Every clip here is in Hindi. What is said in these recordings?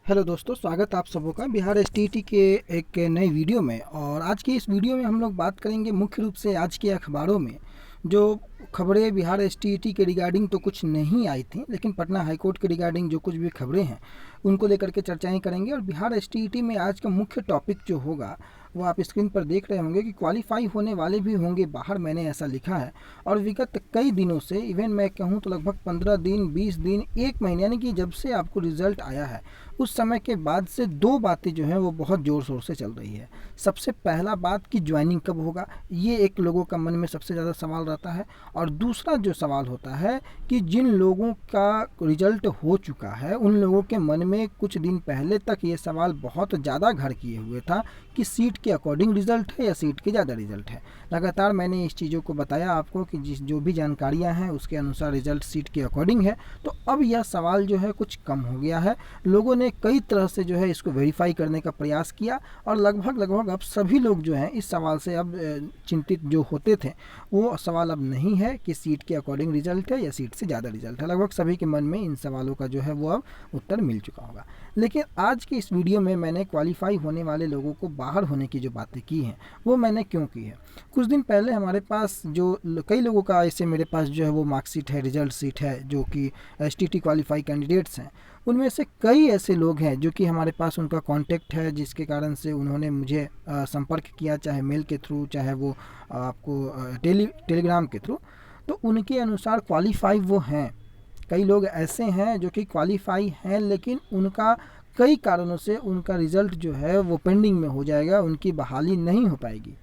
हेलो दोस्तों, स्वागत आप सबों का बिहार एसटीईटी के एक नई वीडियो में। और आज की इस वीडियो में हम लोग बात करेंगे मुख्य रूप से आज के अखबारों में जो खबरें बिहार एसटीईटी के रिगार्डिंग तो कुछ नहीं आई थी, लेकिन पटना हाईकोर्ट के रिगार्डिंग जो कुछ भी खबरें हैं उनको लेकर के चर्चाएं करेंगे। और बिहार एसटीईटी में आज का मुख्य टॉपिक जो होगा वो आप स्क्रीन पर देख रहे होंगे कि क्वालिफाई होने वाले भी होंगे बाहर, मैंने ऐसा लिखा है। और विगत कई दिनों से, इवन मैं कहूँ तो लगभग 15 दिन, 20 दिन, एक महीने, यानी कि जब से आपको रिजल्ट आया है उस समय के बाद से दो बातें जो हैं वो बहुत ज़ोर शोर से चल रही है। सबसे पहला बात कि ज्वाइनिंग कब होगा, ये एक लोगों का मन में सबसे ज़्यादा सवाल रहता है। और दूसरा जो सवाल होता है कि जिन लोगों का रिजल्ट हो चुका है उन लोगों के मन में कुछ दिन पहले तक ये सवाल बहुत ज़्यादा घर किए हुए था कि सीट के अकॉर्डिंग रिजल्ट है या सीट के ज़्यादा रिजल्ट है। लगातार मैंने इस चीज़ों को बताया आपको कि जो भी जानकारियाँ हैं उसके अनुसार रिजल्ट सीट के अकॉर्डिंग है। तो अब यह सवाल जो है कुछ कम हो गया है। लोगों ने कई तरह से जो है इसको वेरीफाई करने का प्रयास किया और लगभग अब सभी लोग जो हैं इस सवाल से अब चिंतित जो होते थे वो सवाल अब नहीं है कि सीट के अकॉर्डिंग रिजल्ट है या सीट से ज़्यादा रिजल्ट है। लगभग सभी के मन में इन सवालों का जो है वो अब उत्तर मिल चुका होगा। लेकिन आज की इस वीडियो में मैंने क्वालिफाई होने वाले लोगों को बाहर होने की जो बातें की हैं वो मैंने क्यों की है। कुछ दिन पहले हमारे पास जो कई लोगों का ऐसे मेरे पास जो है वो मार्कशीट है, रिजल्ट शीट है, जो कि एसटीटी क्वालिफाई कैंडिडेट्स हैं। उनमें से कई ऐसे लोग हैं जो कि हमारे पास उनका कांटेक्ट है, जिसके कारण से उन्होंने मुझे संपर्क किया, चाहे मेल के थ्रू, चाहे वो आपको टेलीग्राम के थ्रू। तो उनके अनुसार क्वालिफाई वो हैं। कई लोग ऐसे हैं जो कि क्वालिफाई हैं, लेकिन उनका कई कारणों से उनका रिज़ल्ट जो है वो पेंडिंग में हो जाएगा, उनकी बहाली नहीं हो पाएगी।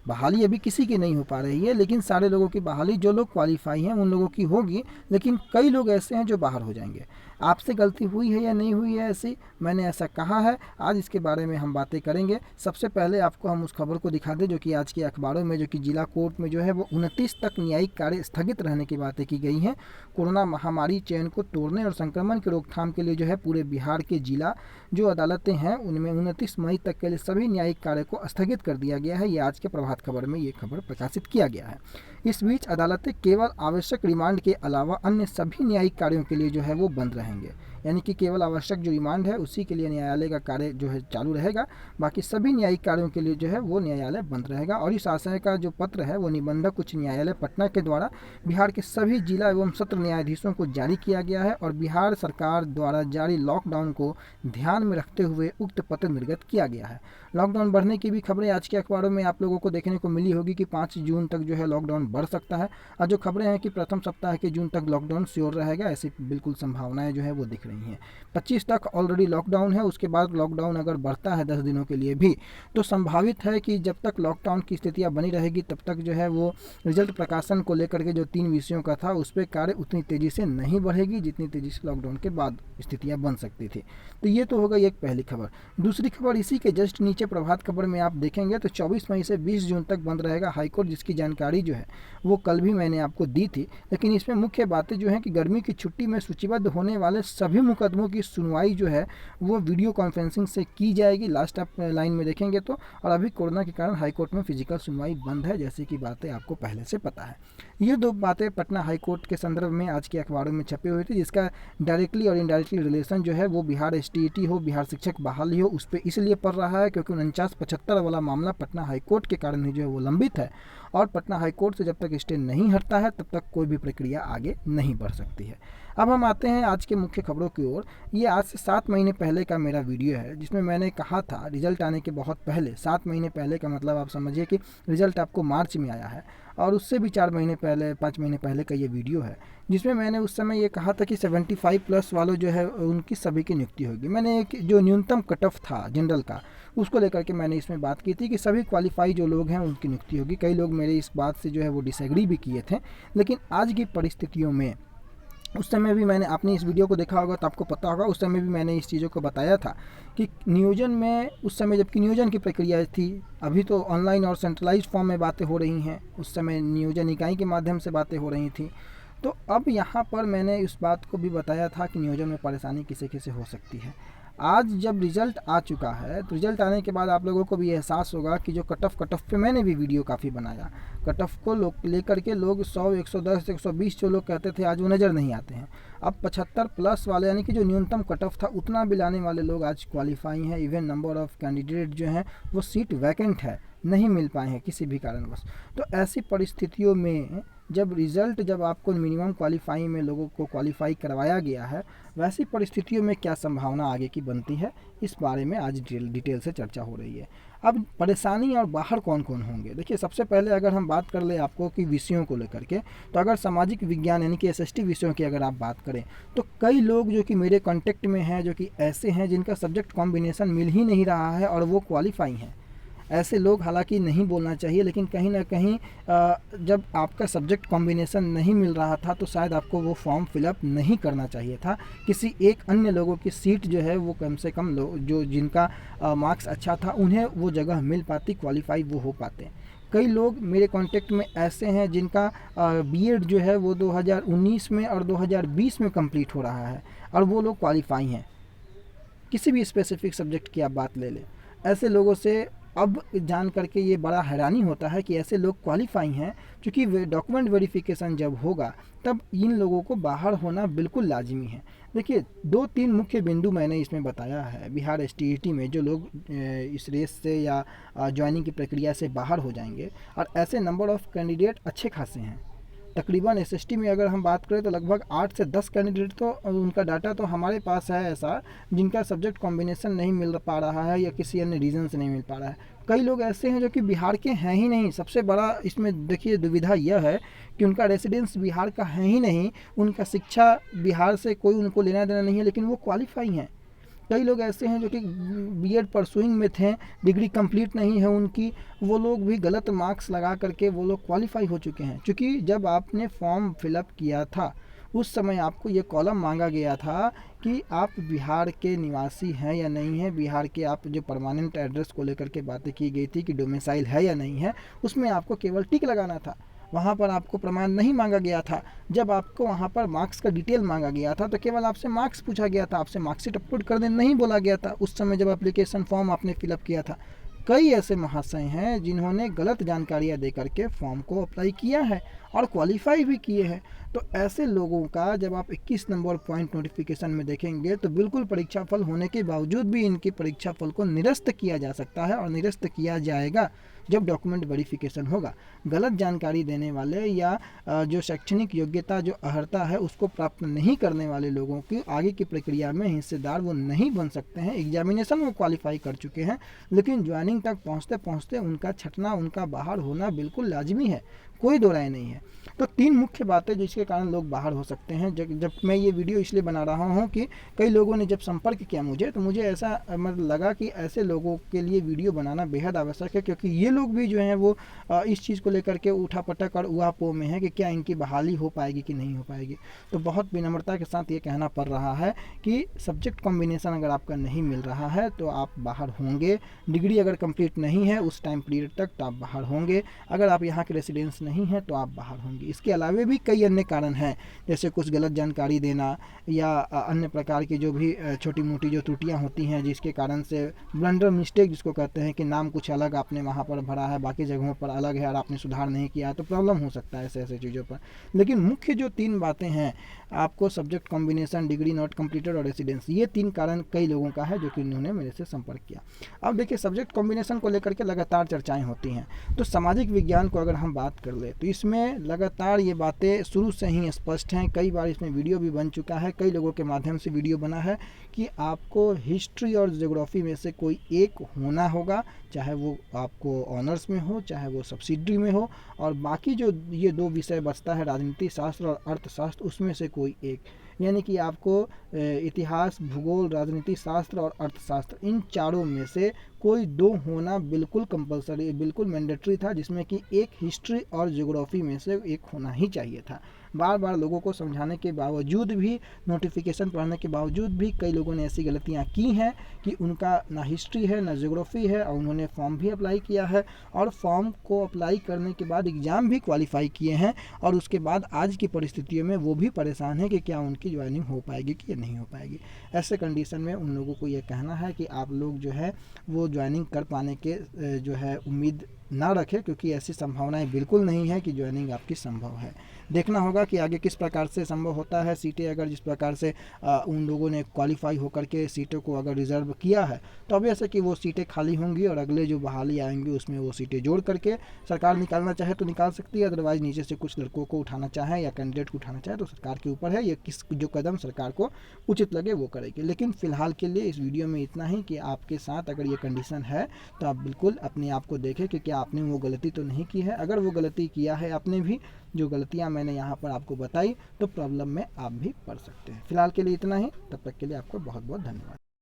बहाली अभी किसी की नहीं हो पा रही है, लेकिन सारे लोगों की बहाली, जो लोग क्वालिफाई हैं उन लोगों की होगी। लेकिन कई लोग ऐसे हैं जो बाहर हो जाएंगे। आपसे गलती हुई है या नहीं हुई है ऐसी, मैंने ऐसा कहा है, आज इसके बारे में हम बातें करेंगे। सबसे पहले आपको हम उस खबर को दिखा दें जो कि आज के अखबारों में, जो कि जिला कोर्ट में जो है वो 29 तक न्यायिक कार्य स्थगित रहने की बातें की गई हैं। कोरोना महामारी चेन को तोड़ने और संक्रमण की रोकथाम के लिए जो है पूरे बिहार के जिला जो अदालतें हैं उनमें 29 मई तक के लिए सभी न्यायिक कार्य को स्थगित कर दिया गया है। ये आज के प्रभात खबर में ये खबर प्रकाशित किया गया है। इस बीच अदालतें केवल आवश्यक रिमांड के अलावा अन्य सभी न्यायिक कार्यों के लिए जो है वो बंद रहेंगे। यानी कि केवल आवश्यक जो रिमांड है उसी के लिए न्यायालय का कार्य जो है चालू रहेगा, बाकी सभी न्यायिक कार्यों के लिए जो है वो न्यायालय बंद रहेगा। और इस आशय का जो पत्र है वो निबंधक उच्च न्यायालय पटना के द्वारा बिहार के सभी जिला एवं सत्र न्यायाधीशों को जारी किया गया है। और बिहार सरकार द्वारा जारी लॉकडाउन को ध्यान में रखते हुए उक्त पत्र निर्गत किया गया है। लॉकडाउन बढ़ने की भी खबरें आज के अखबारों में आप लोगों को देखने को मिली होगी कि 5 जून तक जो है लॉकडाउन बढ़ सकता है। और जो खबरें हैं कि प्रथम सप्ताह के जून तक लॉकडाउन श्योर रहेगा, ऐसी बिल्कुल संभावनाएं जो है वो दिख रही हैं। 25 तक ऑलरेडी लॉकडाउन है, उसके बाद लॉकडाउन अगर बढ़ता है 10 दिनों के लिए भी, तो संभावित है कि जब तक लॉकडाउन की स्थितियाँ बनी रहेगी तब तक जो है वो रिजल्ट प्रकाशन को लेकर के जो 3 विषयों का था उस पर कार्य उतनी तेज़ी से नहीं बढ़ेगी जितनी तेज़ी से लॉकडाउन के बाद स्थितियाँ बन सकती थी। तो ये तो होगा एक पहली खबर। दूसरी खबर इसी के जस्ट नीचे प्रभात खबर में आप देखेंगे तो 24 मई से 20 जून तक बंद रहेगा हाईकोर्ट, जिसकी जानकारी जो है वो कल भी मैंने आपको दी थी। लेकिन इसमें मुख्य बातें जो हैं कि गर्मी की छुट्टी में सूचीबद्ध होने वाले सभी मुकदमों की सुनवाई जो है वो वीडियो कॉन्फ्रेंसिंग से की जाएगी, लास्ट आप लाइन में देखेंगे तो। और अभी कोरोना के कारण हाईकोर्ट में फिजिकल सुनवाई बंद है, जैसे कि बातें आपको पहले से पता है। ये दो बातें पटना हाईकोर्ट के संदर्भ में आज के अखबारों में छपी हुई थी, जिसका डायरेक्टली और इनडायरेक्टली रिलेशन जो है वो बिहार एसटीईटी हो, बिहार शिक्षक बहाली हो, उस पर इसलिए पड़ रहा है क्योंकि 49-75 वाला मामला पटना हाईकोर्ट के कारण ही जो है वो लंबित है। और पटना हाईकोर्ट से जब तक स्टे नहीं हटता है तब तक कोई भी प्रक्रिया आगे नहीं बढ़ सकती है। अब हम आते हैं आज के मुख्य खबरों की ओर। ये आज से 7 महीने पहले का मेरा वीडियो है, जिसमें मैंने कहा था रिजल्ट आने के बहुत पहले, 7 महीने पहले का मतलब आप समझिए कि रिजल्ट आपको मार्च में आया है, और उससे भी 4 महीने पहले, 5 महीने पहले का ये वीडियो है, जिसमें मैंने उस समय ये कहा था कि 75+ वालों जो है उनकी सभी की नियुक्ति होगी। मैंने एक जो न्यूनतम कट ऑफ था जनरल का, उसको लेकर के मैंने इसमें बात की थी कि सभी क्वालिफाई जो लोग हैं उनकी नियुक्ति होगी। कई लोग मेरे इस बात से जो है वो डिसएग्री भी किए थे, लेकिन आज की परिस्थितियों में, उस समय भी मैंने अपनी इस वीडियो को देखा होगा तो आपको पता होगा, उस समय भी मैंने इस चीज़ों को बताया था कि नियोजन में उस समय जबकि नियोजन की प्रक्रिया थी, अभी तो ऑनलाइन और सेंट्रलाइज्ड फॉर्म में बातें हो रही हैं, उस समय नियोजन इकाई के माध्यम से बातें हो रही थी। तो अब यहाँ पर मैंने इस बात को भी बताया था कि नियोजन में परेशानी किसे किसे हो सकती है। आज जब रिज़ल्ट आ चुका है तो रिज़ल्ट आने के बाद आप लोगों को भी एहसास होगा कि जो कट ऑफ पे मैंने भी वीडियो काफ़ी बनाया, कट ऑफ को लेकर के लोग 100, 110, 120 जो लोग कहते थे आज वो नज़र नहीं आते हैं। अब 75 प्लस वाले यानी कि जो न्यूनतम कट ऑफ था उतना भी लाने वाले लोग आज क्वालिफाई हैं। इवन नंबर ऑफ़ कैंडिडेट जो हैं वो सीट वैकेंट है, नहीं मिल पाए हैं किसी भी कारणवश। तो ऐसी परिस्थितियों में जब आपको मिनिमम क्वालिफाई में लोगों को क्वालिफाई करवाया गया है, वैसी परिस्थितियों में क्या संभावना आगे की बनती है, इस बारे में आज डिटेल से चर्चा हो रही है। अब परेशानी और बाहर कौन कौन होंगे, देखिए सबसे पहले अगर हम बात कर ले आपको कि विषयों को लेकर के, तो अगर सामाजिक विज्ञान यानी कि एसएसटी विषयों की अगर आप बात करें तो कई लोग जो कि मेरे कांटेक्ट में हैं जो कि ऐसे हैं जिनका सब्जेक्ट कॉम्बिनेशन मिल ही नहीं रहा है और वो क्वालिफाई हैं। ऐसे लोग हालांकि नहीं बोलना चाहिए, लेकिन कहीं ना कहीं जब आपका सब्जेक्ट कॉम्बिनेशन नहीं मिल रहा था तो शायद आपको वो फॉर्म फिलअप नहीं करना चाहिए था। किसी एक अन्य लोगों की सीट जो है वो कम से कम लोग जो जिनका मार्क्स अच्छा था उन्हें वो जगह मिल पाती, क्वालिफाई वो हो पाते। कई लोग मेरे कांटेक्ट में ऐसे हैं जिनका बीएड जो है वो 2019 में और 2020 में कंप्लीट हो रहा है और वो लोग क्वालिफाई हैं। किसी भी स्पेसिफिक सब्जेक्ट की आप बात ले लें, ऐसे लोगों से अब जान करके ये बड़ा हैरानी होता है कि ऐसे लोग क्वालिफाई हैं, क्योंकि डॉक्यूमेंट वेरिफिकेशन जब होगा तब इन लोगों को बाहर होना बिल्कुल लाजमी है। देखिए 2-3 मुख्य बिंदु मैंने इसमें बताया है। बिहार एसटीईटी में जो लोग इस रेस से या ज्वाइनिंग की प्रक्रिया से बाहर हो जाएंगे, और ऐसे नंबर ऑफ़ कैंडिडेट अच्छे खासे हैं। तकरीबन एसएसटी में अगर हम बात करें तो लगभग 8 से 10 कैंडिडेट तो उनका डाटा तो हमारे पास है ऐसा, जिनका सब्जेक्ट कॉम्बिनेशन नहीं मिल पा रहा है या किसी अन्य रीज़न से नहीं मिल पा रहा है। कई लोग ऐसे हैं जो कि बिहार के हैं ही नहीं। सबसे बड़ा इसमें देखिए दुविधा यह है कि उनका रेसिडेंस बिहार का है ही नहीं, उनका शिक्षा बिहार से कोई उनको लेना देना नहीं है, लेकिन वो क्वालिफाई हैं। कई लोग ऐसे हैं जो कि बीएड परसुइंग में थे, डिग्री कंप्लीट नहीं है उनकी, वो लोग भी गलत मार्क्स लगा करके वो लोग क्वालिफाई हो चुके हैं। क्योंकि जब आपने फॉर्म फिलअप किया था उस समय आपको ये कॉलम मांगा गया था कि आप बिहार के निवासी हैं या नहीं हैं, बिहार के आप जो परमानेंट एड्रेस को लेकर के बातें की गई थी कि डोमिसाइल है या नहीं है, उसमें आपको केवल टिक लगाना था। वहाँ पर आपको प्रमाण नहीं मांगा गया था। जब आपको वहाँ पर मार्क्स का डिटेल मांगा गया था तो केवल आपसे मार्क्स पूछा गया था, आपसे मार्कशीट अपलोड करने नहीं बोला गया था उस समय जब एप्लीकेशन फॉर्म आपने फिलअप किया था। कई ऐसे महाशय हैं जिन्होंने गलत जानकारियाँ दे करके फॉर्म को अप्लाई किया है और क्वालिफाई भी किए हैं। तो ऐसे लोगों का जब आप 21 नंबर पॉइंट नोटिफिकेशन में देखेंगे तो बिल्कुल परीक्षा फल होने के बावजूद भी इनके परीक्षा फल को निरस्त किया जा सकता है और निरस्त किया जाएगा जब डॉक्यूमेंट वेरिफिकेशन होगा। गलत जानकारी देने वाले या जो शैक्षणिक योग्यता जो अर्हता है उसको प्राप्त नहीं करने वाले लोगों की आगे की प्रक्रिया में हिस्सेदार वो नहीं बन सकते हैं। एग्जामिनेशन वो क्वालिफाई कर चुके हैं, लेकिन ज्वाइनिंग तक पहुंचते पहुंचते उनका छटना, उनका बाहर होना बिल्कुल लाजमी है, कोई दो राय नहीं है। तो 3 मुख्य बातें जिसके कारण लोग बाहर हो सकते हैं। जब मैं ये वीडियो इसलिए बना रहा हूँ कि कई लोगों ने जब संपर्क किया मुझे तो मुझे ऐसा मतलब लगा कि ऐसे लोगों के लिए वीडियो बनाना बेहद आवश्यक है, क्योंकि ये लोग भी जो हैं वो इस चीज़ को लेकर के उठापटक और उहापोह में है कि क्या इनकी बहाली हो पाएगी कि नहीं हो पाएगी। तो बहुत विनम्रता के साथ ये कहना पड़ रहा है कि सब्जेक्ट कॉम्बिनेशन अगर आपका नहीं मिल रहा है तो आप बाहर होंगे। डिग्री अगर कंप्लीट नहीं है उस टाइम पीरियड तक तो आप बाहर होंगे। अगर आप यहाँ के रेसिडेंस नहीं हैं तो आप बाहर होंगे। इसके अलावा भी कई अन्य कारण हैं, जैसे कुछ गलत जानकारी देना या अन्य प्रकार की जो भी छोटी मोटी जो त्रुटियां होती हैं जिसके कारण से ब्लंडर मिस्टेक जिसको कहते हैं कि नाम कुछ अलग आपने वहाँ पर भरा है, बाकी जगहों पर अलग है और आपने सुधार नहीं किया है, तो प्रॉब्लम हो सकता है ऐसे चीज़ों पर। लेकिन मुख्य जो 3 बातें हैं, आपको subject combination, degree not completed और रेसिडेंस, ये 3 कारण कई लोगों का है जो कि उन्होंने मेरे से संपर्क किया। अब देखिए सब्जेक्ट कॉम्बिनेशन को लेकर के लगातार चर्चाएँ होती हैं। तो सामाजिक विज्ञान को अगर हम बात कर ले तो इसमें लगातार ये बातें शुरू से ही स्पष्ट हैं। कई बार इसमें वीडियो भी बन चुका है, कई लोगों के माध्यम से वीडियो बना है कि आपको हिस्ट्री और ज्योग्राफी में से कोई एक होना होगा, चाहे वो आपको ऑनर्स में हो चाहे वो सब्सिडरी में हो, और बाकी जो ये 2 विषय बचता है राजनीति शास्त्र और अर्थशास्त्र, उसमें से कोई एक, यानी कि आपको इतिहास, भूगोल, राजनीति शास्त्र और अर्थशास्त्र, इन चारों में से कोई 2 होना बिल्कुल कंपलसरी, बिल्कुल मैंडेटरी था, जिसमें कि एक हिस्ट्री और ज्योग्राफी में से एक होना ही चाहिए था। बार बार लोगों को समझाने के बावजूद भी, नोटिफिकेशन पढ़ने के बावजूद भी कई लोगों ने ऐसी गलतियाँ की हैं कि उनका ना हिस्ट्री है ना ज्योग्राफी है, और उन्होंने फॉर्म भी अप्लाई किया है और फॉर्म को अप्लाई करने के बाद एग्ज़ाम भी क्वालिफाई किए हैं, और उसके बाद आज की परिस्थितियों में वो भी परेशान है कि क्या उनकी ज्वाइनिंग हो पाएगी कि नहीं हो पाएगी। ऐसे कंडीशन में उन लोगों को ये कहना है कि आप लोग जो है वो ज्वाइनिंग कर पाने के जो है उम्मीद ना रखें, क्योंकि ऐसी संभावनाएं बिल्कुल नहीं है कि ज्वाइनिंग आपकी संभव है। देखना होगा कि आगे किस प्रकार से संभव होता है। सीटें अगर जिस प्रकार से उन लोगों ने क्वालिफाई होकर के सीटों को अगर रिज़र्व किया है, तो अब ऐसे कि वो सीटें खाली होंगी और अगले जो बहाली आएंगी उसमें वो सीटें जोड़ करके सरकार निकालना चाहे तो निकाल सकती है, अदरवाइज़ नीचे से कुछ लड़कों को उठाना चाहे या कैंडिडेट को उठाना चाहे तो सरकार के ऊपर है, ये किस जो कदम सरकार को उचित लगे वो करेगी। लेकिन फ़िलहाल के लिए इस वीडियो में इतना ही कि आपके साथ अगर ये कंडीशन है तो आप बिल्कुल अपने आप को देखें कि क्या आपने वो गलती तो नहीं की है। अगर वो गलती किया है आपने भी, जो गलतियां मैंने यहाँ पर आपको बताई, तो प्रॉब्लम में आप भी पड़ सकते हैं। फिलहाल के लिए इतना ही, तब तक के लिए आपको बहुत बहुत धन्यवाद।